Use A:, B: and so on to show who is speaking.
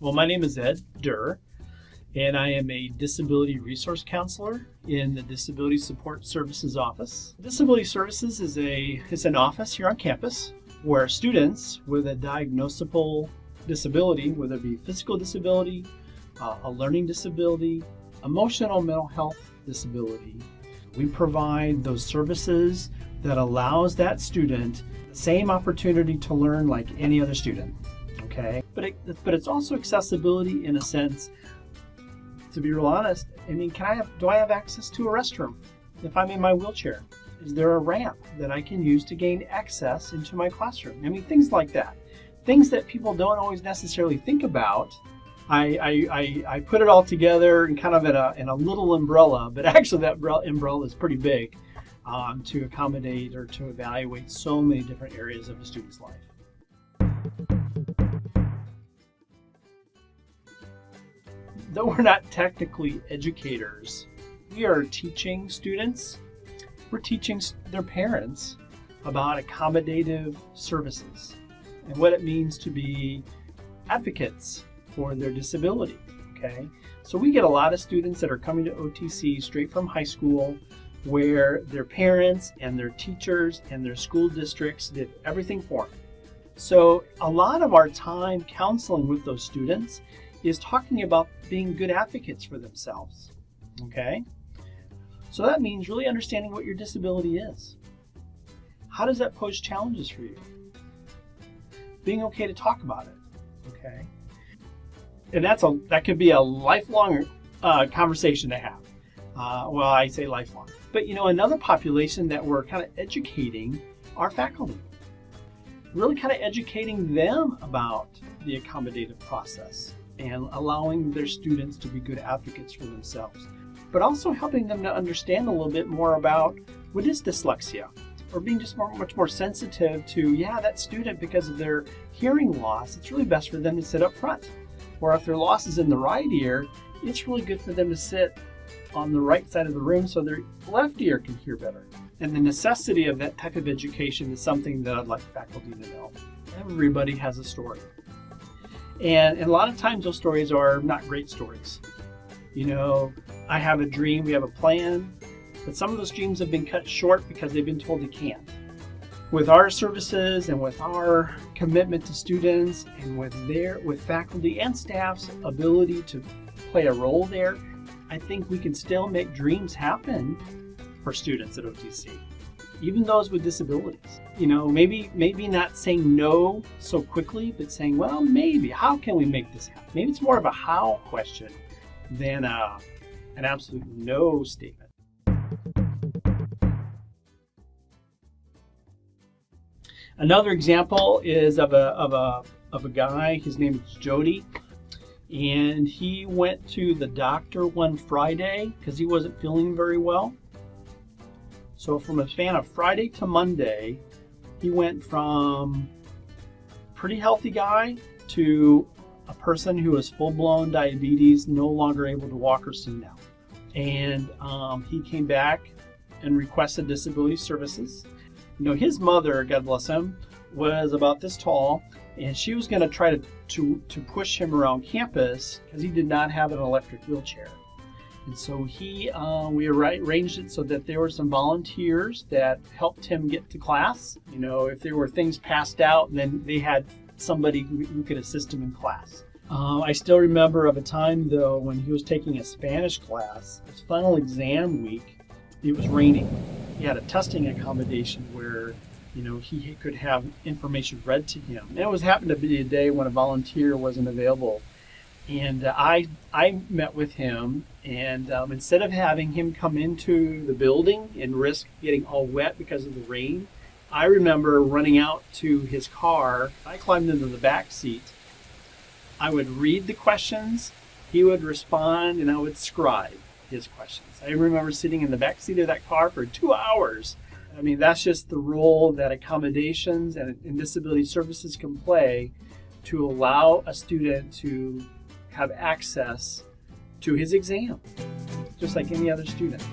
A: Well, my name is Derr, and I am a disability resource counselor in the Disability Support Services office. Disability Services is an office here on campus where students with a diagnosable disability, whether it be physical disability, a learning disability, emotional mental health disability, we provide those services that allows that student the same opportunity to learn like any other student. Okay, but it's also accessibility in a sense. To be real honest, I mean, do I have access to a restroom if I'm in my wheelchair? Is there a ramp that I can use to gain access into my classroom? I mean, things like that. Things that people don't always necessarily think about. I put it all together and kind of in a little umbrella, but actually that umbrella is pretty big to accommodate or to evaluate so many different areas of a student's life. Though we're not technically educators, we are teaching students, we're teaching their parents about accommodative services and what it means to be advocates for their disability, okay? So we get a lot of students that are coming to OTC straight from high school where their parents and their teachers and their school districts did everything for them. So a lot of our time counseling with those students is talking about being good advocates for themselves, okay? So that means really understanding what your disability is. How does that pose challenges for you? Being okay to talk about it, okay? And that could be a lifelong conversation to have. Well, I say lifelong. But you know, another population that we're kind of educating are faculty. Really kind of educating them about the accommodative process and allowing their students to be good advocates for themselves, but also helping them to understand a little bit more about what is dyslexia, or being just much more sensitive to, that student, because of their hearing loss, it's really best for them to sit up front. Or if their loss is in the right ear, it's really good for them to sit on the right side of the room so their left ear can hear better. And the necessity of that type of education is something that I'd like faculty to know. Everybody has a story. And a lot of times those stories are not great stories. You know, I have a dream, we have a plan, but some of those dreams have been cut short because they've been told they can't. With our services and with our commitment to students and with faculty and staff's ability to play a role there, I think we can still make dreams happen for students at OTC, even those with disabilities. You know, maybe not saying no so quickly, but saying, well, maybe, how can we make this happen? Maybe it's more of a how question than an absolute no statement. Another example is of a guy. His name is Jody, and he went to the doctor one Friday because he wasn't feeling very well. So from a span of Friday to Monday, he went from pretty healthy guy to a person who has full-blown diabetes, no longer able to walk or see now. And he came back and requested disability services. You know, his mother, God bless him, was about this tall, and she was going to try to push him around campus because he did not have an electric wheelchair. And so we arranged it so that there were some volunteers that helped him get to class. You know, if there were things passed out, then they had somebody who could assist him in class. I still remember of a time, though, when he was taking a Spanish class, his final exam week, it was raining. He had a testing accommodation where, you know, he could have information read to him. And it happened to be a day when a volunteer wasn't available. And I met with him, and instead of having him come into the building and risk getting all wet because of the rain, I remember running out to his car. I climbed into the back seat. I would read the questions, he would respond, and I would scribe his questions. I remember sitting in the back seat of that car for 2 hours. I mean, that's just the role that accommodations and disability services can play to allow a student to have access to his exam, just like any other student.